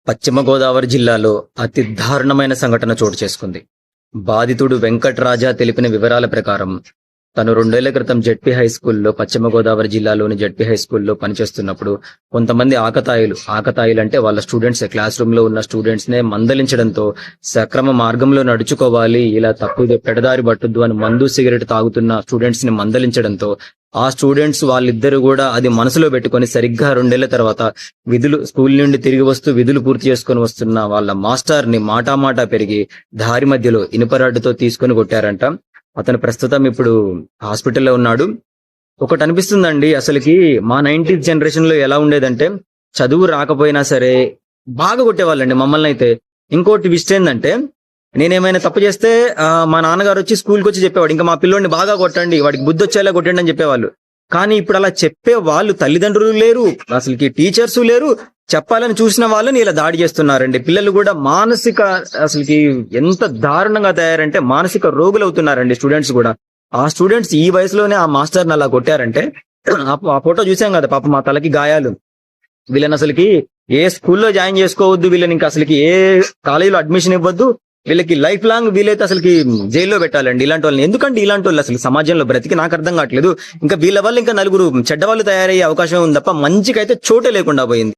పశ్చిమ గోదావరి జిల్లాలో అతి దారుణమైన సంఘటన చోటు చేసుకుంది. బాధితుడు వెంకట్రాజా తెలిపిన వివరాల ప్రకారం తను 2 ఏళ్ల క్రితం జెడ్పీ హై స్కూల్లో, పశ్చిమ గోదావరి జిల్లాలోని జెడ్పీ హై స్కూల్లో పనిచేస్తున్నప్పుడు కొంతమంది ఆకతాయిలు అంటే వాళ్ళ స్టూడెంట్స్, క్లాస్ రూమ్ లో ఉన్న స్టూడెంట్స్ నే మందలించడంతో సక్రమ మార్గంలో నడుచుకోవాలి, ఇలా పెడదారి పట్టొద్దు అని మందు సిగరెట్ తాగుతున్న స్టూడెంట్స్ ని మందలించడంతో ఆ స్టూడెంట్స్ వాళ్ళిద్దరు కూడా అది మనసులో పెట్టుకొని సరిగ్గా 2 ఏళ్ల తర్వాత స్కూల్ నుండి తిరిగి వస్తూ విధులు పూర్తి చేసుకుని వస్తున్న వాళ్ళ మాస్టర్ ని మాటా పెరిగి దారి మధ్యలో ఇనుపరాడ్డుతో తీసుకొని కొట్టారంట. అతను ప్రస్తుతం ఇప్పుడు హాస్పిటల్లో ఉన్నాడు. ఒకటి అనిపిస్తుందండి, అసలుకి మా 90s జనరేషన్ లో ఎలా ఉండేదంటే చదువు రాకపోయినా సరే బాగా కొట్టేవాళ్ళండి మమ్మల్ని అయితే. ఇంకోటి విషయం ఏంటంటే, నేనేమైనా తప్పు చేస్తే మా నాన్నగారు వచ్చి స్కూల్కి వచ్చి చెప్పేవాడు, ఇంకా మా పిల్లోడిని బాగా కొట్టండి, వాడికి బుద్ధి వచ్చేలా కొట్టండి అని చెప్పేవాళ్ళు. కానీ ఇప్పుడు అలా చెప్పే వాళ్ళు తల్లిదండ్రులు లేరు, అసలుకి టీచర్స్ లేరు, చెప్పాలని చూసిన వాళ్ళని ఇలా దాడి చేస్తున్నారండి. పిల్లలు కూడా అసలుకి ఎంత దారుణంగా తయారంటే మానసిక రోగులు అవుతున్నారండి స్టూడెంట్స్ కూడా. ఆ స్టూడెంట్స్ ఈ వయసులోనే ఆ మాస్టర్ని అలా కొట్టారంటే, ఆ ఫోటో చూసాం కదా, పాప మా తలకి గాయాలు. వీళ్ళని అసలుకి ఏ స్కూల్లో జాయిన్ చేసుకోవద్దు, వీళ్ళని ఇంకా అసలుకి ఏ కాలేజీలో అడ్మిషన్ ఇవ్వద్దు, వీళ్ళకి లైఫ్ లాంగ్ వీలైతే అసలుకి జైల్లో పెట్టాలండి ఇలాంటి వాళ్ళని. ఎందుకంటే ఇలాంటి వాళ్ళు అసలు సమాజంలో బ్రతికి నాకు అర్థం కావట్లేదు. ఇంకా వీళ్ళ వల్ల ఇంకా నలుగురు చెడ్డవాళ్ళు తయారయ్యే అవకాశం ఉంది తప్ప మంచికైతే చోటే లేకుండా పోయింది.